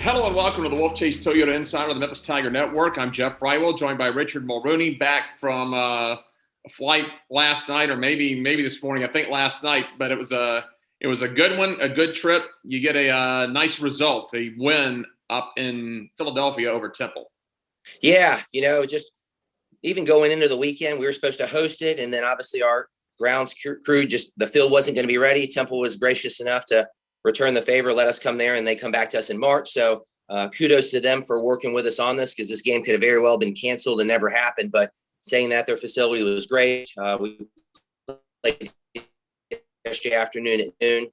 Hello and welcome to the Wolf Chase Toyota Insider of the Memphis Tiger Network. I'm Jeff Brywell, joined by Richard Mulrooney, back from a flight last night, or maybe this morning. I think last night, but it was a good one, a good trip. You get a nice result, a win up in Philadelphia over Temple. Yeah, just even going into the weekend, we were supposed to host it, and then obviously our grounds crew, just the field wasn't going to be ready. Temple was gracious enough to return the favor, let us come there, and they come back to us in March. So kudos to them for working with us on this, because this game could have very well been canceled and never happened. But saying that, their facility was great. We played yesterday afternoon at noon.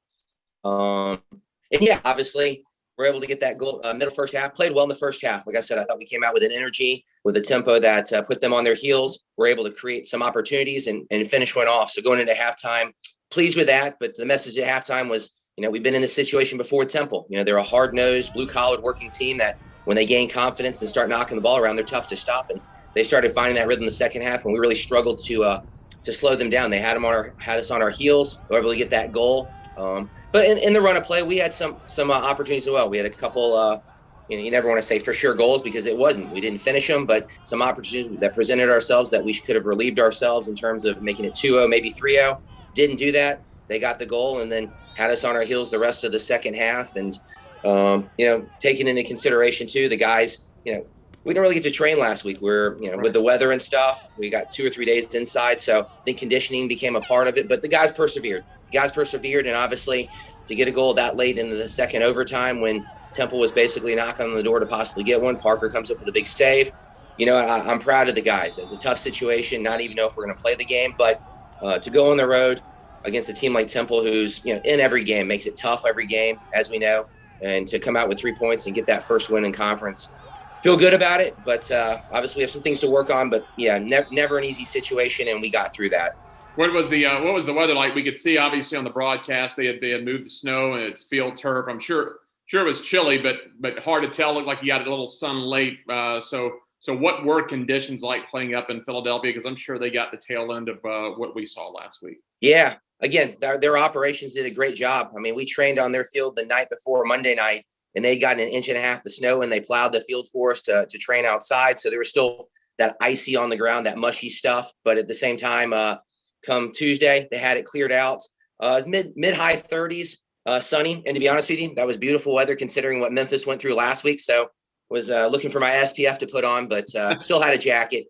And yeah, obviously we're able to get that goal middle first half. Played well in the first half. Like I said, I thought we came out with an energy, with a tempo that put them on their heels. We're able to create some opportunities and finish one off. So going into halftime, pleased with that. But the message at halftime was, we've been in this situation before with Temple. They're a hard-nosed, blue-collared working team that when they gain confidence and start knocking the ball around, they're tough to stop. And they started finding that rhythm in the second half, and we really struggled to slow them down. They had us on our heels. We were able to get that goal. But in the run of play, we had some opportunities as well. We had a couple, you never want to say for sure goals, because it wasn't. We didn't finish them, but some opportunities that presented ourselves that we could have relieved ourselves in terms of making it 2-0, maybe 3-0. Didn't do that. They got the goal and then had us on our heels the rest of the second half. And, taking into consideration too, the guys, we didn't really get to train last week. We're, with the weather and stuff, we got 2 or 3 days inside. So I think conditioning became a part of it, but the guys persevered. And obviously to get a goal that late into the second overtime, when Temple was basically knocking on the door to possibly get one, Parker comes up with a big save. I'm proud of the guys. It was a tough situation, not even know if we're going to play the game, but to go on the road against a team like Temple, who's, in every game, makes it tough every game, as we know, and to come out with 3 points and get that first win in conference, feel good about it. But obviously we have some things to work on, but yeah, never an easy situation, and we got through that. What was the weather like? We could see obviously on the broadcast they had moved the snow and it's field turf. I'm sure it was chilly, but hard to tell. Looked like you got a little sun late. So what were conditions like playing up in Philadelphia? Because I'm sure they got the tail end of what we saw last week. Yeah, again, their operations did a great job. I mean, we trained on their field the night before Monday night, and they got 1.5 inches of snow, and they plowed the field for us to train outside. So there was still that icy on the ground, that mushy stuff. But at the same time, come Tuesday, they had it cleared out. It was mid-high 30s, sunny. And to be honest with you, that was beautiful weather considering what Memphis went through last week. So was looking for my SPF to put on, but still had a jacket.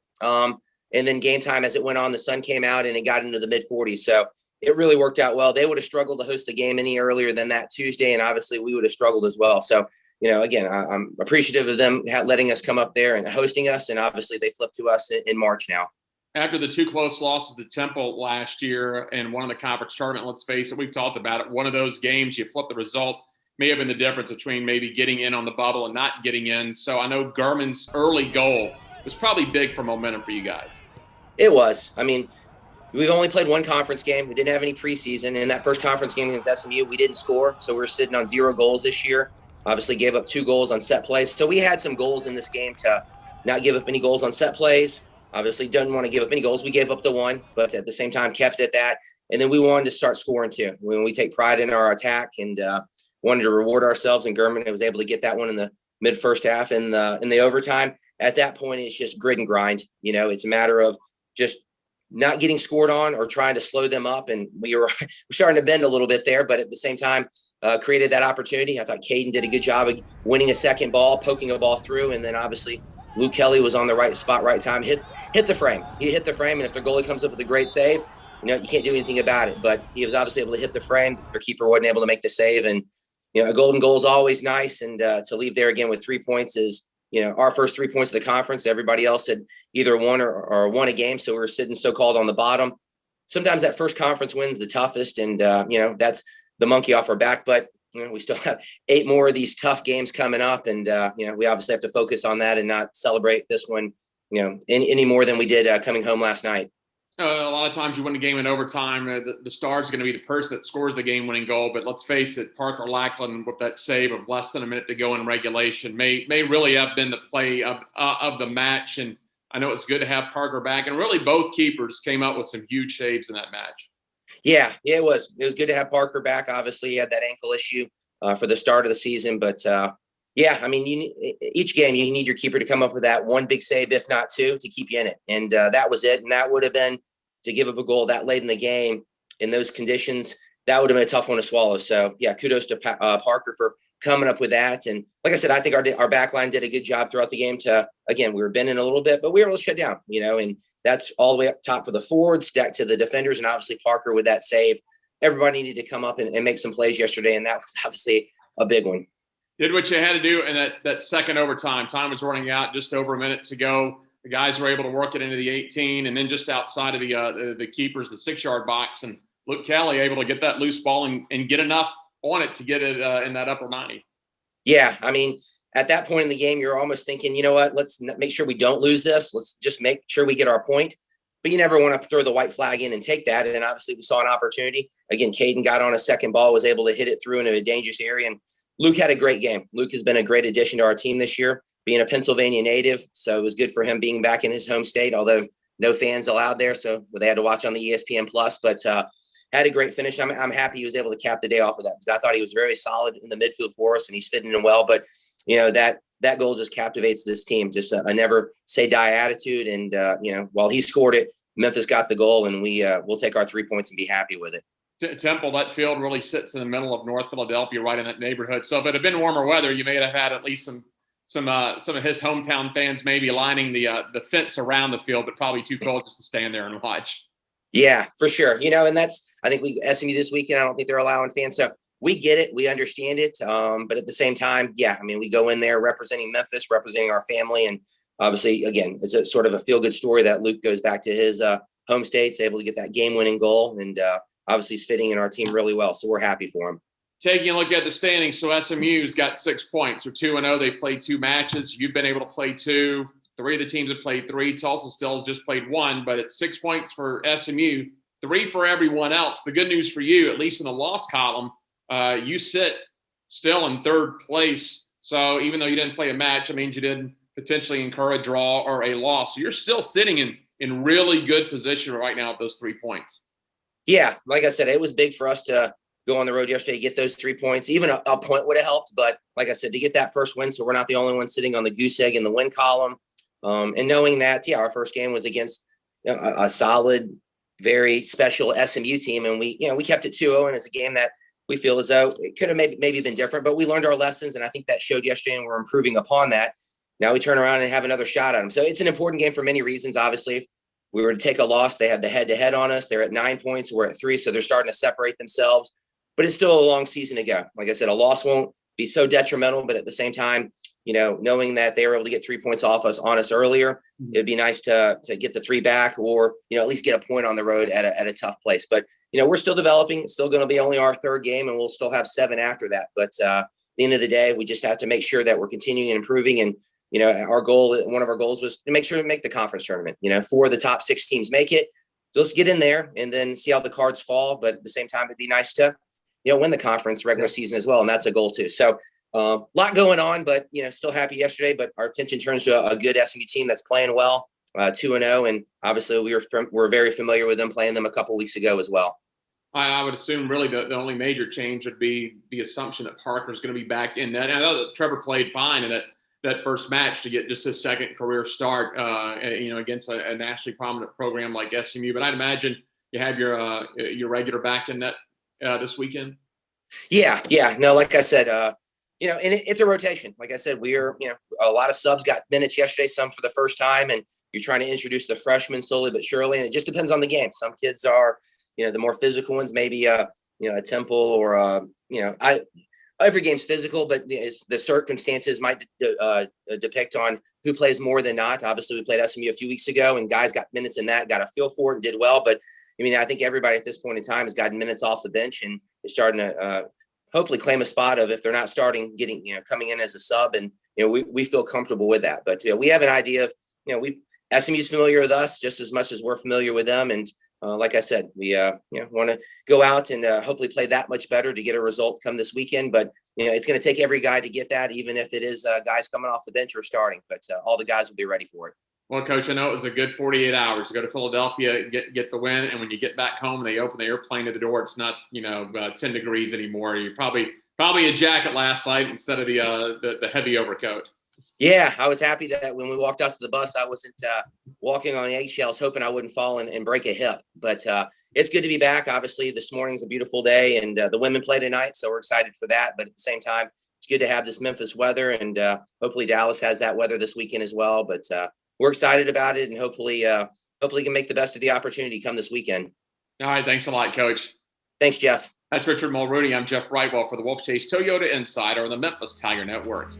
And then game time, as it went on, the sun came out and it got into the mid-40s. So it really worked out well. They would have struggled to host the game any earlier than that Tuesday, and obviously we would have struggled as well. So, again, I'm appreciative of them letting us come up there and hosting us, and obviously they flipped to us in March now. After the 2 close losses to Temple last year and one in the conference tournament, let's face it, we've talked about it. One of those games, you flip the result, may have been the difference between maybe getting in on the bubble and not getting in. So I know Gurman's early goal was probably big for momentum for you guys. It was. I mean, we've only played one conference game. We didn't have any preseason. In that first conference game against SMU, we didn't score. So we're sitting on 0 goals this year. Obviously gave up 2 goals on set plays. So we had some goals in this game to not give up any goals on set plays. Obviously didn't want to give up any goals. We gave up the 1, but at the same time kept it at that. And then we wanted to start scoring too. When we take pride in our attack and wanted to reward ourselves, and Gurman was able to get that one in the mid first half in the overtime. At that point, it's just grit and grind. It's a matter of just not getting scored on or trying to slow them up. And we're starting to bend a little bit there, but at the same time, created that opportunity. I thought Caden did a good job of winning a second ball, poking a ball through. And then obviously Luke Kelly was on the right spot, right time, hit the frame. He hit the frame. And if the goalie comes up with a great save, you can't do anything about it, but he was obviously able to hit the frame. Their keeper wasn't able to make the save. And, a golden goal is always nice. And to leave there again with 3 points is, our first 3 points of the conference. Everybody else had either won or won a game. So we were sitting so-called on the bottom. Sometimes that first conference win's the toughest, and, that's the monkey off our back. But, we still have 8 more of these tough games coming up. And, we obviously have to focus on that and not celebrate this one, any more than we did coming home last night. A lot of times you win a game in overtime. The star is going to be the person that scores the game-winning goal. But let's face it, Parker Lackland with that save of less than a minute to go in regulation may really have been the play of the match. And I know it's good to have Parker back. And really both keepers came up with some huge saves in that match. Yeah, it was good to have Parker back. Obviously, he had that ankle issue for the start of the season. But, Yeah, I mean, each game you need your keeper to come up with that one big save, if not two, to keep you in it, and that was it. And that would have been to give up a goal that late in the game in those conditions. That would have been a tough one to swallow. So yeah, kudos to Parker for coming up with that. And like I said, I think our back line did a good job throughout the game. Again, we were bending a little bit, but we were able to shut down. And that's all the way up top for the forwards, stacked to the defenders, and obviously Parker with that save. Everybody needed to come up and make some plays yesterday, and that was obviously a big one. Did what you had to do in that second overtime. Time was running out, just over a minute to go. The guys were able to work it into the 18, and then just outside of the keepers, the 6-yard box, and Luke Kelly able to get that loose ball and get enough on it to get it in that upper 90. Yeah, I mean, at that point in the game, you're almost thinking, you know what, let's make sure we don't lose this. Let's just make sure we get our point. But you never want to throw the white flag in and take that. And obviously we saw an opportunity. Again, Caden got on a second ball, was able to hit it through into a dangerous area. And Luke had a great game. Luke has been a great addition to our team this year, being a Pennsylvania native. So it was good for him being back in his home state, although no fans allowed there. So they had to watch on the ESPN Plus, but had a great finish. I'm happy he was able to cap the day off of that, because I thought he was very solid in the midfield for us, and he's fitting in well. But that goal just captivates this team, just a never say die attitude. And while he scored it, Memphis got the goal, and we'll take our 3 points and be happy with it. Temple, that field really sits in the middle of North Philadelphia, right in that neighborhood. So if it had been warmer weather, you may have had at least some of his hometown fans maybe lining the fence around the field, but probably too cold just to stand there and watch. Yeah, for sure. And I think SMU this weekend, I don't think they're allowing fans. So we get it. We understand it. But at the same time, yeah, I mean, we go in there representing Memphis, representing our family. And obviously, again, it's a sort of a feel-good story that Luke goes back to his home states, able to get that game-winning goal. And obviously he's fitting in our team really well. So we're happy for him. Taking a look at the standings, so SMU's got 6 points. They're 2-0. They've played 2 matches. You've been able to play 2. 3 of the teams have played 3. Tulsa Still's just played 1, but it's 6 points for SMU, 3 for everyone else. The good news for you, at least in the loss column, you sit still in 3rd place. So even though you didn't play a match, it means you didn't potentially incur a draw or a loss. So you're still sitting in really good position right now at those 3 points. Yeah, like I said, it was big for us to go on the road yesterday, get those 3 points. Even a point would have helped. But like I said, to get that first win, so we're not the only one sitting on the goose egg in the win column. And knowing that, yeah, our first game was against a solid, very special SMU team. And we kept it 2-0. And it's a game that we feel as though it could have maybe been different. But we learned our lessons. And I think that showed yesterday, and we're improving upon that. Now we turn around and have another shot at them. So it's an important game for many reasons, obviously. If we were to take a loss, they have the head-to-head on us. They're at 9 points. We're at 3, so they're starting to separate themselves. But it's still a long season to go. Like I said, a loss won't be so detrimental, but at the same time, knowing that they were able to get 3 points off us earlier, it'd be nice to get the 3 back, or at least get a point on the road at a tough place. But we're still developing. It's still going to be only our 3rd game, and we'll still have 7 after that. But at the end of the day, we just have to make sure that we're continuing and improving. And one of our goals was to make sure to make the conference tournament. 4 of the top 6 teams make it. Just get in there and then see how the cards fall. But at the same time, it'd be nice to, win the conference regular season as well. And that's a goal too. So a lot going on, but, still happy yesterday. But our attention turns to a good SMU team that's playing well, 2-0. And obviously we're very familiar with them, playing them a couple weeks ago as well. I would assume really the only major change would be the assumption that Parker's going to be back in that. And I know that Trevor played fine in that first match to get just his 2nd career start, against a nationally prominent program like SMU. But I'd imagine you have your regular back in net this weekend. Yeah. No, like I said, and it's a rotation. Like I said, we're, a lot of subs got minutes yesterday, some for the first time, and you're trying to introduce the freshmen slowly but surely. And it just depends on the game. Some kids are, the more physical ones, maybe, a Temple or, every game's physical, but the circumstances might depict on who plays more than not. Obviously, we played SMU a few weeks ago, and guys got minutes in that, got a feel for it, and did well. But I think everybody at this point in time has gotten minutes off the bench and is starting to hopefully claim a spot of, if they're not starting, getting coming in as a sub, and we feel comfortable with that. But we have an idea of SMU's familiar with us just as much as we're familiar with them, and like I said, we want to go out and hopefully play that much better to get a result come this weekend. But it's going to take every guy to get that, even if it is guys coming off the bench or starting. But all the guys will be ready for it. Well, Coach, I know it was a good 48 hours to go to Philadelphia, get the win, and when you get back home and they open the airplane to the door, it's not 10 degrees anymore. You're probably Probably a jacket last night instead of the heavy overcoat. Yeah, I was happy that when we walked out to the bus, I wasn't walking on eggshells, hoping I wouldn't fall and break a hip. But it's good to be back. Obviously, this morning's a beautiful day, and the women play tonight, so we're excited for that. But at the same time, it's good to have this Memphis weather, and hopefully Dallas has that weather this weekend as well. But we're excited about it, and hopefully can make the best of the opportunity come this weekend. All right, thanks a lot, Coach. Thanks, Jeff. That's Richard Mulrooney. I'm Jeff Brightwell for the Wolf Chase Toyota Insider on the Memphis Tiger Network.